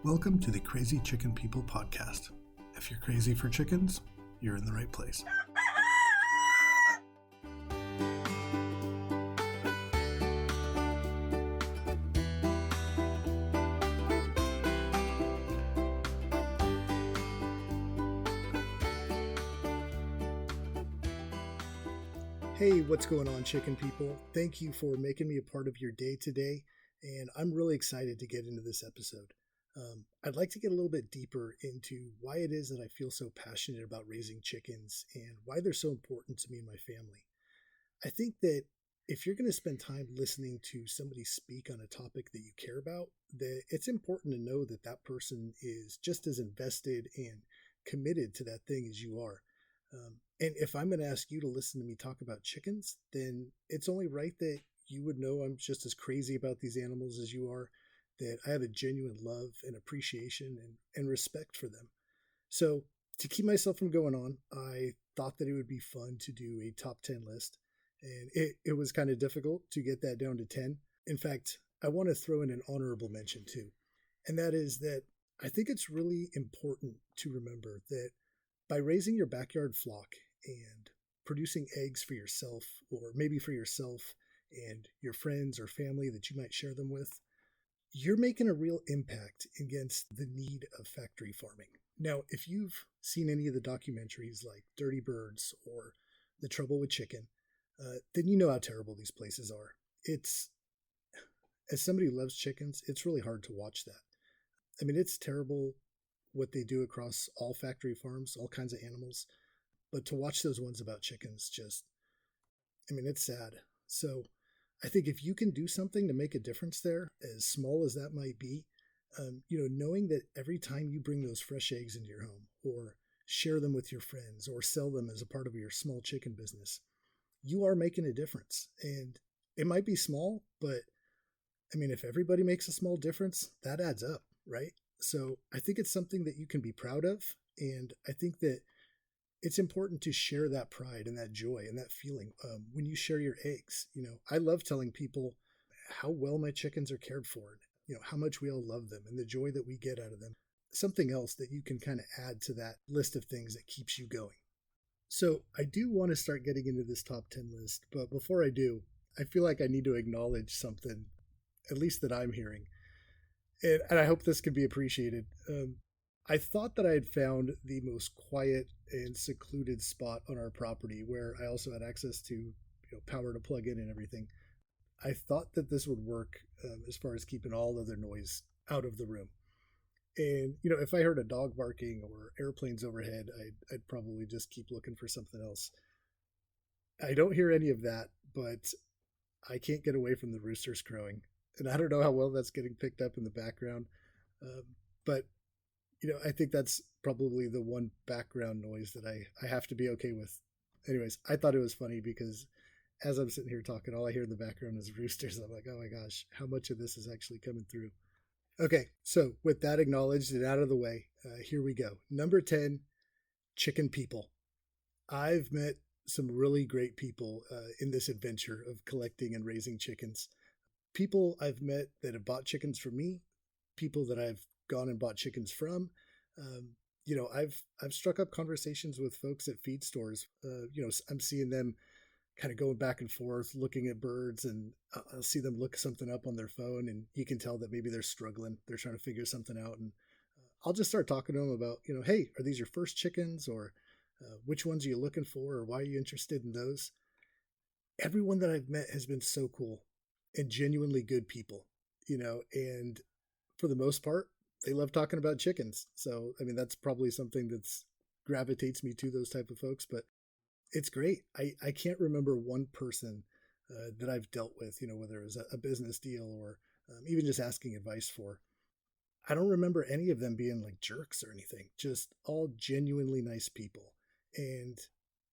Welcome to the Crazy Chicken People podcast. If you're crazy for chickens, you're in the right place. Hey, what's going on, chicken people? Thank you for making me a part of your day today, and I'm really excited to get into this episode. I'd like to get a little bit deeper into why it is that I feel so passionate about raising chickens and why they're so important to me and my family. I think that if you're going to spend time listening to somebody speak on a topic that you care about, that it's important to know that that person is just as invested and committed to that thing as you are. And if I'm going to ask you to listen to me talk about chickens, then it's only right that you would know I'm just as crazy about these animals as you are, that I have a genuine love and appreciation and respect for them. So to keep myself from going on, I thought that it would be fun to do a top 10 list. And it was kind of difficult to get that down to 10. In fact, I want to throw in an honorable mention too. And that is that I think it's really important to remember that by raising your backyard flock and producing eggs for yourself, or maybe for yourself and your friends or family that you might share them with, you're making a real impact against the need of factory farming. Now, if you've seen any of the documentaries like Dirty Birds or The Trouble with Chicken, then you know how terrible these places are. As somebody who loves chickens, it's really hard to watch that. I mean, it's terrible what they do across all factory farms, all kinds of animals. But to watch those ones about chickens, it's sad. So I think if you can do something to make a difference there, as small as that might be, knowing that every time you bring those fresh eggs into your home or share them with your friends or sell them as a part of your small chicken business, you are making a difference. And it might be small, but if everybody makes a small difference, that adds up, right? So I think it's something that you can be proud of. And I think that it's important to share that pride and that joy and that feeling when you share your eggs. I love telling people how well my chickens are cared for, how much we all love them and the joy that we get out of them. Something else that you can kind of add to that list of things that keeps you going. So I do want to start getting into this top 10 list, but before I do, I feel like I need to acknowledge something, at least that I'm hearing. And I hope this can be appreciated. I thought that I had found the most quiet and secluded spot on our property where I also had access to power to plug in and everything. I thought that this would work as far as keeping all other noise out of the room. And, if I heard a dog barking or airplanes overhead, I'd probably just keep looking for something else. I don't hear any of that, but I can't get away from the roosters crowing. And I don't know how well that's getting picked up in the background. But I think that's probably the one background noise that I have to be okay with. Anyways, I thought it was funny because as I'm sitting here talking, all I hear in the background is roosters. I'm like, oh my gosh, how much of this is actually coming through? Okay, so with that acknowledged and out of the way, here we go. Number 10, chicken people. I've met some really great people in this adventure of collecting and raising chickens. People I've met that have bought chickens from me, people that I've gone and bought chickens from. I've struck up conversations with folks at feed stores. I'm seeing them kind of going back and forth, looking at birds, and I'll see them look something up on their phone, and you can tell that maybe they're struggling. They're trying to figure something out, and I'll just start talking to them about, hey, are these your first chickens, or which ones are you looking for, or why are you interested in those? Everyone that I've met has been so cool and genuinely good people, and for the most part, they love talking about chickens. So, that's probably something that's gravitates me to those type of folks, but it's great. I can't remember one person that I've dealt with, whether it was a business deal or even just asking advice for. I don't remember any of them being like jerks or anything, just all genuinely nice people. And,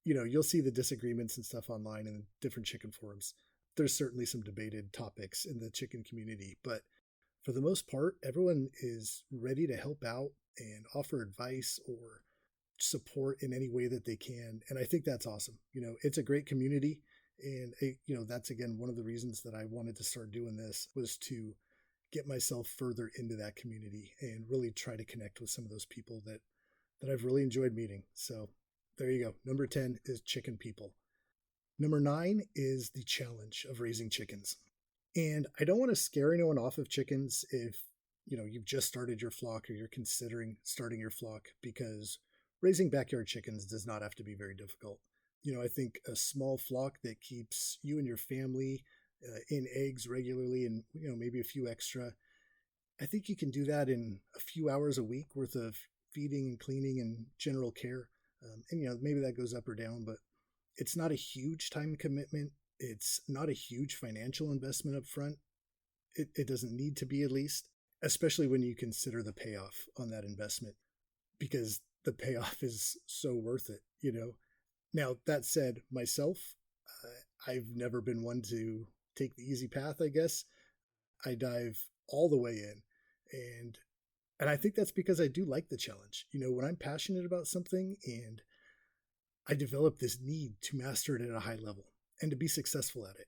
you'll see the disagreements and stuff online in different chicken forums. There's certainly some debated topics in the chicken community, but for the most part, everyone is ready to help out and offer advice or support in any way that they can. And I think that's awesome. It's a great community. And, that's, again, one of the reasons that I wanted to start doing this was to get myself further into that community and really try to connect with some of those people that I've really enjoyed meeting. So there you go. Number 10 is chicken people. Number 9 is the challenge of raising chickens. And I don't want to scare anyone off of chickens if, you've just started your flock or you're considering starting your flock, because raising backyard chickens does not have to be very difficult. I think a small flock that keeps you and your family in eggs regularly and, maybe a few extra, I think you can do that in a few hours a week worth of feeding and cleaning and general care. And maybe that goes up or down, but it's not a huge time commitment. It's not a huge financial investment up front. It doesn't need to be, at least, especially when you consider the payoff on that investment, because the payoff is so worth it. Now, that said, myself, I've never been one to take the easy path, I guess. I dive all the way in. And I think that's because I do like the challenge. When I'm passionate about something and I develop this need to master it at a high level and to be successful at it.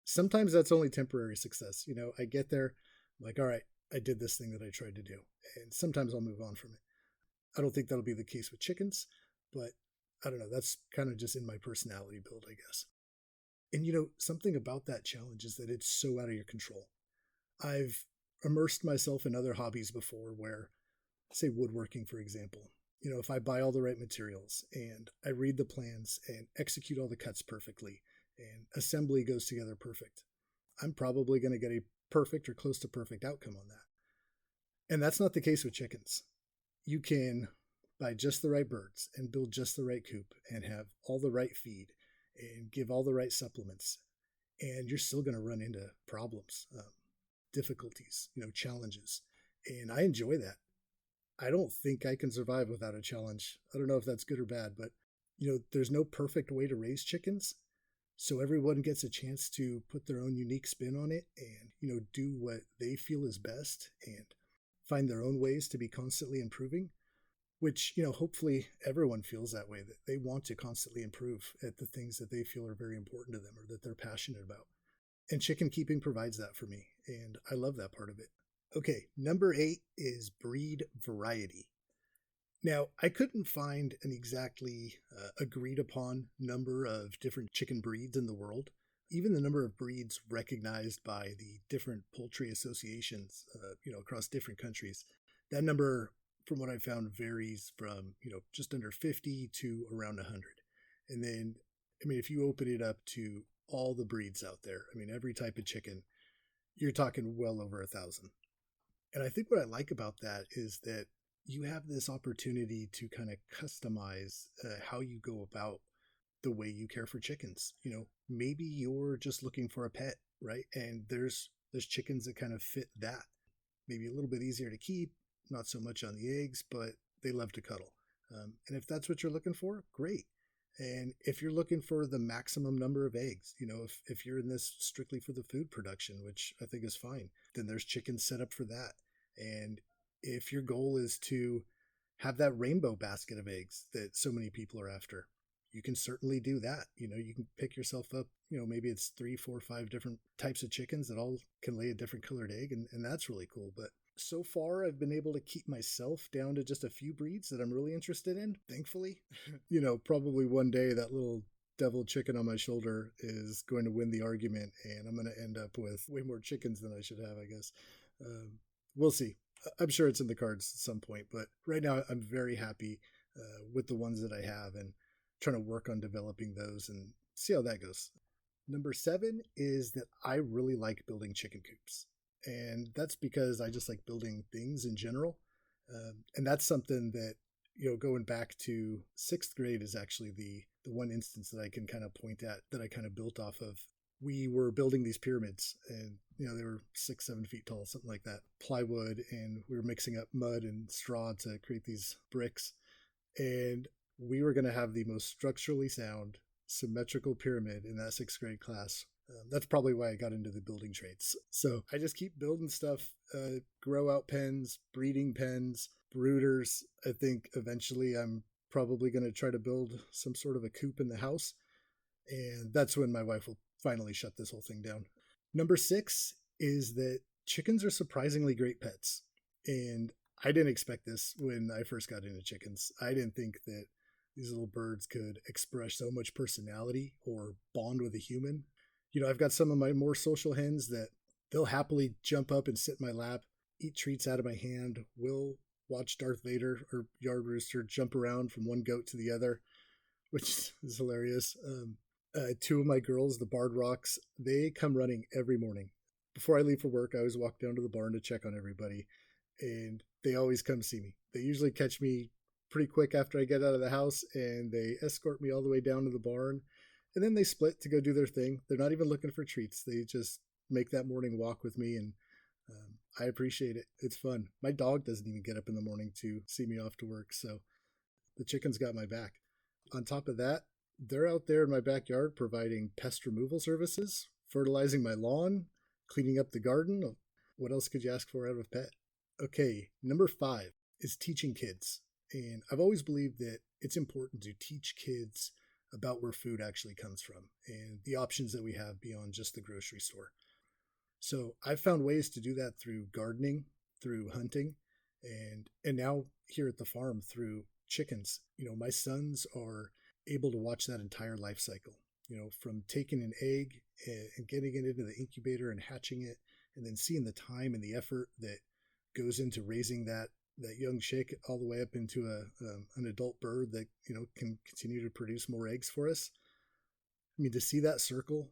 Sometimes that's only temporary success. I get there, I'm like, all right, I did this thing that I tried to do. And sometimes I'll move on from it. I don't think that'll be the case with chickens, but I don't know. That's kind of just in my personality build, I guess. And something about that challenge is that it's so out of your control. I've immersed myself in other hobbies before where, say, woodworking, for example. If I buy all the right materials and I read the plans and execute all the cuts perfectly and assembly goes together perfect, I'm probably going to get a perfect or close to perfect outcome on that. And that's not the case with chickens. You can buy just the right birds and build just the right coop and have all the right feed and give all the right supplements, and you're still going to run into problems, difficulties, challenges. And I enjoy that. I don't think I can survive without a challenge. I don't know if that's good or bad, but there's no perfect way to raise chickens. So everyone gets a chance to put their own unique spin on it and, do what they feel is best and find their own ways to be constantly improving, which, hopefully everyone feels that way, that they want to constantly improve at the things that they feel are very important to them or that they're passionate about. And chicken keeping provides that for me, and I love that part of it. Okay, number 8 is breed variety. Now, I couldn't find an exactly agreed upon number of different chicken breeds in the world. Even the number of breeds recognized by the different poultry associations, across different countries, that number, from what I found, varies from, just under 50 to around 100. And then, if you open it up to all the breeds out there, every type of chicken, you're talking well over 1,000. And I think what I like about that is that you have this opportunity to kind of customize how you go about the way you care for chickens. Maybe you're just looking for a pet, right? And there's chickens that kind of fit that. Maybe a little bit easier to keep, not so much on the eggs, but they love to cuddle. And if that's what you're looking for, great. And if you're looking for the maximum number of eggs, if you're in this strictly for the food production, which I think is fine, then there's chickens set up for that. And if your goal is to have that rainbow basket of eggs that so many people are after, you can certainly do that. You can pick yourself up, maybe it's 3, 4, 5 different types of chickens that all can lay a different colored egg. And that's really cool. But so far, I've been able to keep myself down to just a few breeds that I'm really interested in, thankfully. Probably one day that little devil chicken on my shoulder is going to win the argument, and I'm going to end up with way more chickens than I should have, I guess. We'll see. I'm sure it's in the cards at some point, but right now I'm very happy with the ones that I have and trying to work on developing those and see how that goes. Number 7 is that I really like building chicken coops. And that's because I just like building things in general. And that's something that, going back to 6th grade is actually the one instance that I can kind of point at that I kind of built off of. We were building these pyramids and, they were 6-7 feet tall, something like that, plywood. And we were mixing up mud and straw to create these bricks. And we were going to have the most structurally sound, symmetrical pyramid in that 6th grade class. That's probably why I got into the building trades. So I just keep building stuff, grow out pens, breeding pens, brooders. I think eventually I'm probably going to try to build some sort of a coop in the house. And that's when my wife will finally shut this whole thing down. Number 6 is that chickens are surprisingly great pets. And I didn't expect this when I first got into chickens. I didn't think that these little birds could express so much personality or bond with a human. I've got some of my more social hens that they'll happily jump up and sit in my lap, eat treats out of my hand. We'll watch Darth Vader or Yard Rooster jump around from one goat to the other, which is hilarious. Two of my girls, the Barred Rocks, they come running every morning. Before I leave for work, I always walk down to the barn to check on everybody, and they always come see me. They usually catch me pretty quick after I get out of the house, and they escort me all the way down to the barn, and then they split to go do their thing. They're not even looking for treats. They just make that morning walk with me, and I appreciate it. It's fun. My dog doesn't even get up in the morning to see me off to work, so the chickens got my back. On top of that, they're out there in my backyard providing pest removal services, fertilizing my lawn, cleaning up the garden. What else could you ask for out of a pet? Okay, number 5 is teaching kids. And I've always believed that it's important to teach kids about where food actually comes from and the options that we have beyond just the grocery store. So I've found ways to do that through gardening, through hunting, and now here at the farm through chickens. My sons are able to watch that entire life cycle, from taking an egg and getting it into the incubator and hatching it, and then seeing the time and the effort that goes into raising that young chick all the way up into an adult bird that can continue to produce more eggs for us. I mean, to see that circle,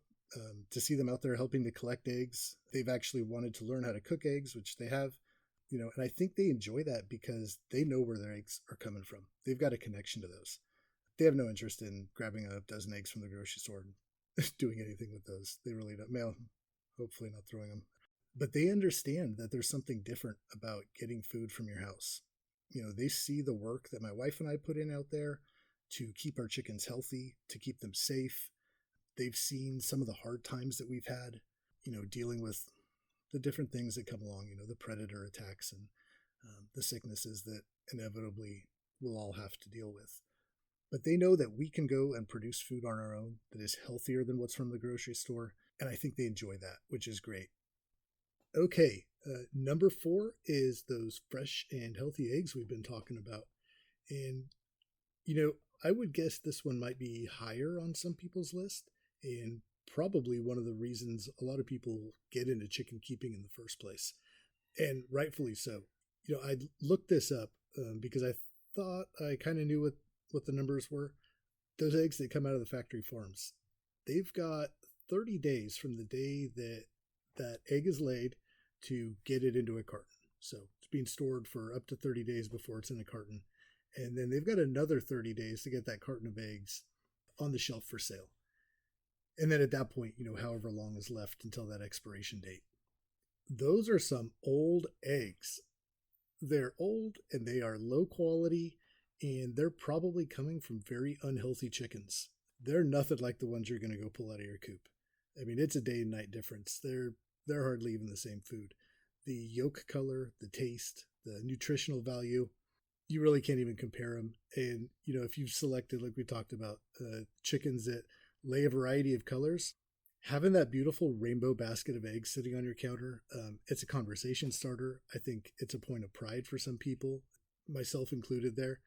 to see them out there helping to collect eggs. They've actually wanted to learn how to cook eggs, which they have, and I think they enjoy that because they know where their eggs are coming from. They've got a connection to those. They have no interest in grabbing a dozen eggs from the grocery store and doing anything with those. They really don't. Well, hopefully not throwing them. But they understand that there's something different about getting food from your house. They see the work that my wife and I put in out there to keep our chickens healthy, to keep them safe. They've seen some of the hard times that we've had, dealing with the different things that come along, the predator attacks and the sicknesses that inevitably we'll all have to deal with. But they know that we can go and produce food on our own that is healthier than what's from the grocery store. And I think they enjoy that, which is great. Okay, number 4 is those fresh and healthy eggs we've been talking about. And, I would guess this one might be higher on some people's list, and probably one of the reasons a lot of people get into chicken keeping in the first place. And rightfully so. I looked this up because I thought I kind of knew what the numbers were. Those eggs that come out of the factory farms, they've got 30 days from the day that egg is laid to get it into a carton. So it's being stored for up to 30 days before it's in a carton. And then they've got another 30 days to get that carton of eggs on the shelf for sale. And then at that point, however long is left until that expiration date. Those are some old eggs. They're old and they are low quality, and they're probably coming from very unhealthy chickens. They're nothing like the ones you're going to go pull out of your coop. I mean, it's a day and night difference. They're hardly even the same food. The yolk color, the taste, the nutritional value, you really can't even compare them. And, if you've selected, like we talked about, chickens that lay a variety of colors, having that beautiful rainbow basket of eggs sitting on your counter, it's a conversation starter. I think it's a point of pride for some people, myself included there.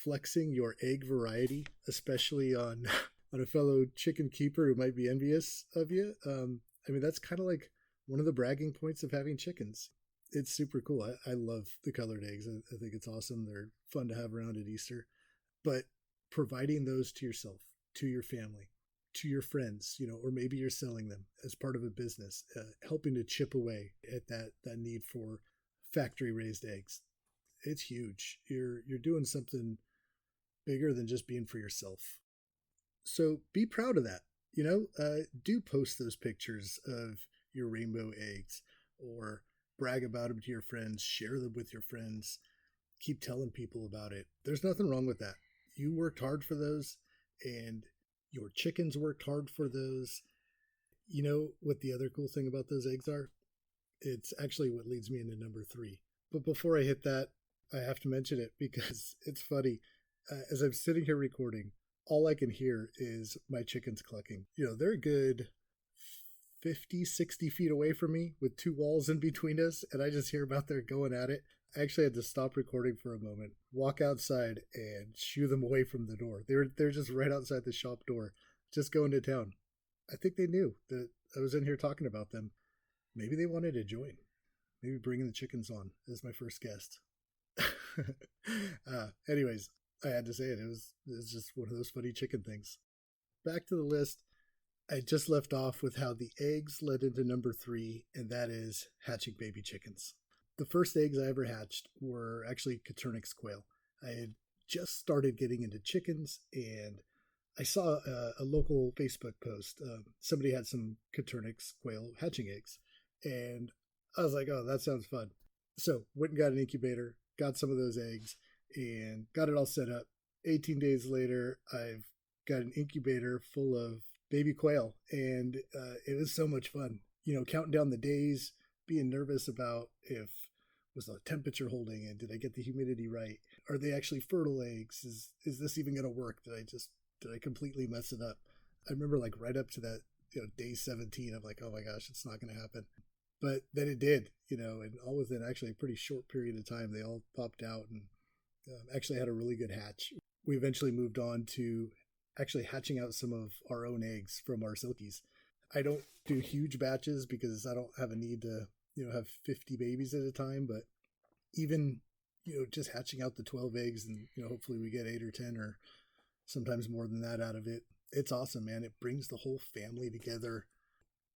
Flexing your egg variety, especially on a fellow chicken keeper who might be envious of you. That's kind of like one of the bragging points of having chickens. It's super cool. I love the colored eggs. I think it's awesome. They're fun to have around at Easter. But providing those to yourself, to your family, to your friends, or maybe you're selling them as part of a business, helping to chip away at that need for factory raised eggs. It's huge. You're doing something bigger than just being for yourself. So be proud of that. Do post those pictures of your rainbow eggs, or brag about them to your friends, share them with your friends, keep telling people about it. There's nothing wrong with that. You worked hard for those, and your chickens worked hard for those. You know what the other cool thing about those eggs are? It's actually what leads me into number 3. But before I hit that, I have to mention it because it's funny. As I'm sitting here recording, all I can hear is my chickens clucking. They're a good 50, 60 feet away from me with two walls in between us, and I just hear them out there going at it. I actually had to stop recording for a moment, walk outside, and shoo them away from the door. They're just right outside the shop door, just going to town. I think they knew that I was in here talking about them. Maybe they wanted to join. Maybe bringing the chickens on as my first guest. Anyways, I had to say it. It was just one of those funny chicken things. Back to the list. I just left off with how the eggs led into number 3, and that is hatching baby chickens. The first eggs I ever hatched were actually Coturnix quail. I had just started getting into chickens, and I saw a local Facebook post. Somebody had some Coturnix quail hatching eggs, and I was like, oh, that sounds fun. So went and got an incubator, got some of those eggs, and got it all set up. 18 days later, I've got an incubator full of baby quail, and it was so much fun. You know, counting down the days, being nervous about if was the temperature holding and did I get the humidity right? Are they actually fertile eggs? Is this even going to work? Did I completely mess it up? I remember like right up to that, day 17, I'm like, oh my gosh, it's not going to happen. But then it did, and all within actually a pretty short period of time, they all popped out and actually had a really good hatch. We eventually moved on to actually hatching out some of our own eggs from our silkies. I don't do huge batches because I don't have a need to, have 50 babies at a time, but even, just hatching out the 12 eggs and, hopefully we get 8 or 10 or sometimes more than that out of it. It's awesome, man. It brings the whole family together.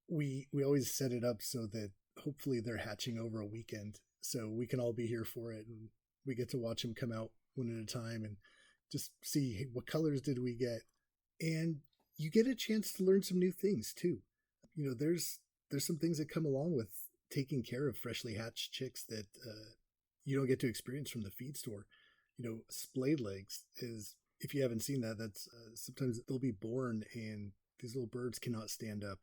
We always set it up so that hopefully they're hatching over a weekend so we can all be here for it and we get to watch them come out one at a time and just see, hey, what colors did we get? And you get a chance to learn some new things too. There's some things that come along with taking care of freshly hatched chicks that you don't get to experience from the feed store. Splayed legs is, if you haven't seen that, that's sometimes they'll be born and these little birds cannot stand up.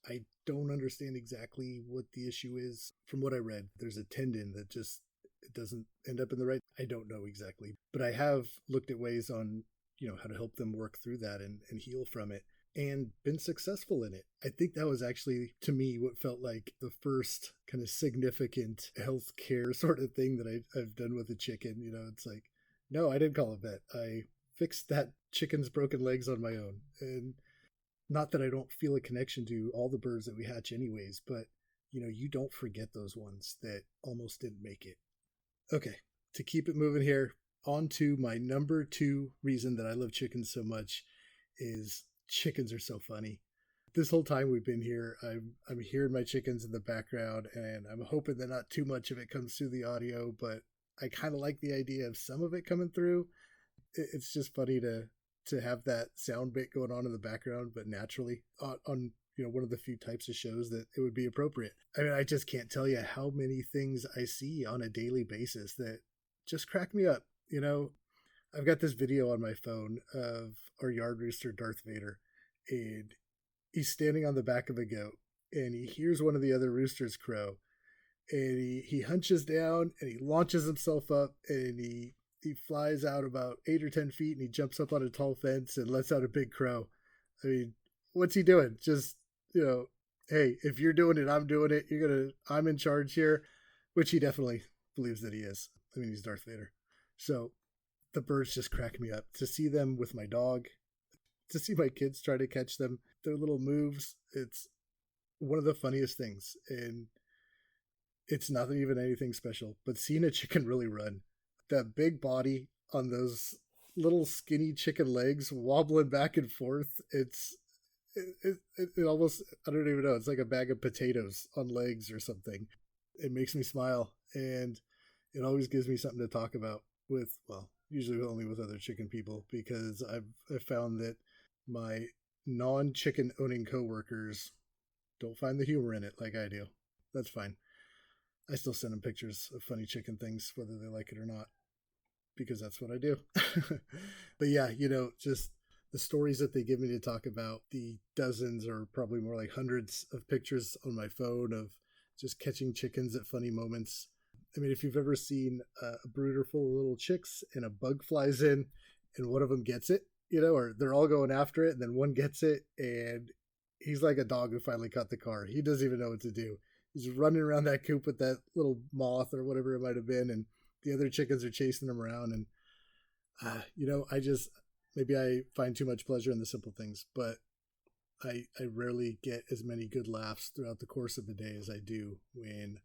I don't understand exactly what the issue is. From what I read, there's a tendon that just it doesn't end up in the right. I don't know exactly, but I have looked at ways on how to help them work through that and heal from it, and been successful in it. I think that was actually, to me, what felt like the first kind of significant healthcare sort of thing that I've done with a chicken. It's like, no, I didn't call a vet. I fixed that chicken's broken legs on my own. And not that I don't feel a connection to all the birds that we hatch anyways, but you don't forget those ones that almost didn't make it. Okay, to keep it moving here, on to my number 2 reason that I love chickens so much is chickens are so funny. This whole time we've been here, I'm hearing my chickens in the background, and I'm hoping that not too much of it comes through the audio, but I kind of like the idea of some of it coming through. It's just funny to have that sound bit going on in the background, but naturally on one of the few types of shows that it would be appropriate. I mean, I just can't tell you how many things I see on a daily basis that just crack me up. I've got this video on my phone of our yard rooster, Darth Vader, and he's standing on the back of a goat, and he hears one of the other roosters crow, and he hunches down, and he launches himself up, and he flies out about 8 or 10 feet, and he jumps up on a tall fence and lets out a big crow. I mean, what's he doing? Just, hey, if you're doing it, I'm doing it. I'm in charge here, which he definitely believes that he is. I mean, he's Darth Vader. So the birds just crack me up. To see them with my dog, to see my kids try to catch them, their little moves, it's one of the funniest things. And it's not even anything special, but seeing a chicken really run, that big body on those little skinny chicken legs wobbling back and forth, it almost, I don't even know, it's like a bag of potatoes on legs or something. It makes me smile, and it always gives me something to talk about with, well, usually only with other chicken people, because I've found that my non-chicken owning coworkers don't find the humor in it like I do. That's fine. I still send them pictures of funny chicken things, whether they like it or not, because that's what I do. But yeah, just the stories that they give me to talk about, the dozens or probably more like hundreds of pictures on my phone of just catching chickens at funny moments. I mean, if you've ever seen a brooder full of little chicks and a bug flies in and one of them gets it, or they're all going after it and then one gets it and He's like a dog who finally caught the car. He doesn't even know what to do. He's running around that coop with that little moth or whatever it might have been, and the other chickens are chasing him around. And I just maybe I find too much pleasure in the simple things, but I rarely get as many good laughs throughout the course of the day as I do when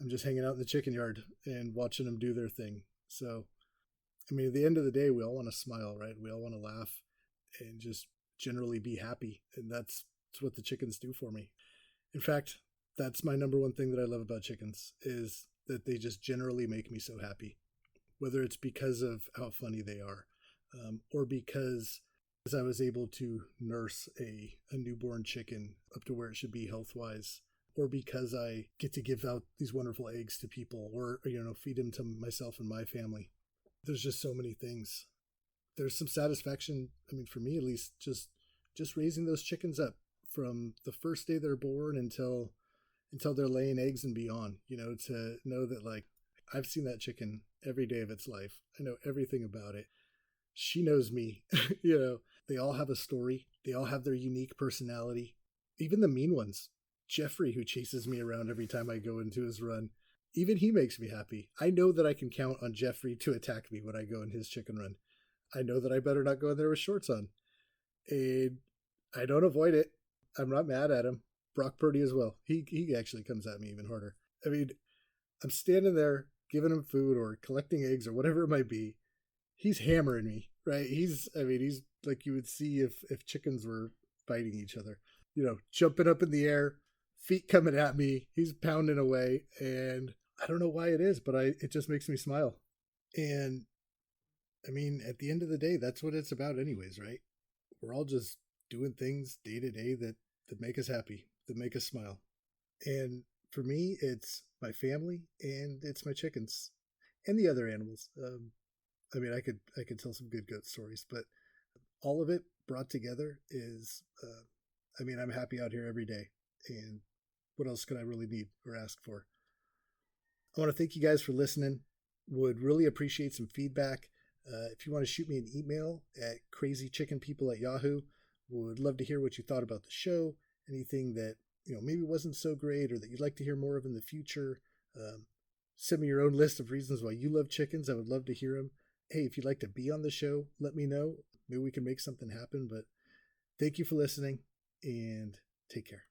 I'm just hanging out in the chicken yard and watching them do their thing. So, I mean, at the end of the day, we all want to smile, right? We all want to laugh and just generally be happy. And that's what the chickens do for me. In fact, that's my number one thing that I love about chickens is that they just generally make me so happy, whether it's because of how funny they are, or because as I was able to nurse a newborn chicken up to where it should be health wise, or because I get to give out these wonderful eggs to people, or feed them to myself and my family. There's just so many things. There's some satisfaction. I mean, for me at least, just raising those chickens up from the first day they're born until they're laying eggs and beyond. To know that like I've seen that chicken every day of its life. I know everything about it. She knows me. They all have a story. They all have their unique personality. Even the mean ones. Jeffrey, who chases me around every time I go into his run, even he makes me happy. I know that I can count on Jeffrey to attack me when I go in his chicken run. I know that I better not go in there with shorts on. And I don't avoid it. I'm not mad at him. Brock Purdy as well. He actually comes at me even harder. I mean, I'm standing there giving him food or collecting eggs or whatever it might be. He's hammering me, right? He's like you would see if chickens were fighting each other. Jumping up in the air, feet coming at me. He's pounding away, and I don't know why it is, but it just makes me smile. And I mean, at the end of the day, that's what it's about anyways, right? We're all just doing things day to day that make us happy, that make us smile. And for me, it's my family and it's my chickens and the other animals. I mean, I could tell some good goat stories, but all of it brought together is, I'm happy out here every day. And what else could I really need or ask for? I want to thank you guys for listening. Would really appreciate some feedback. If you want to shoot me an email at crazychickenpeople@yahoo, would love to hear what you thought about the show. Anything that maybe wasn't so great or that you'd like to hear more of in the future. Send me your own list of reasons why you love chickens. I would love to hear them. Hey, if you'd like to be on the show, let me know. Maybe we can make something happen. But thank you for listening and take care.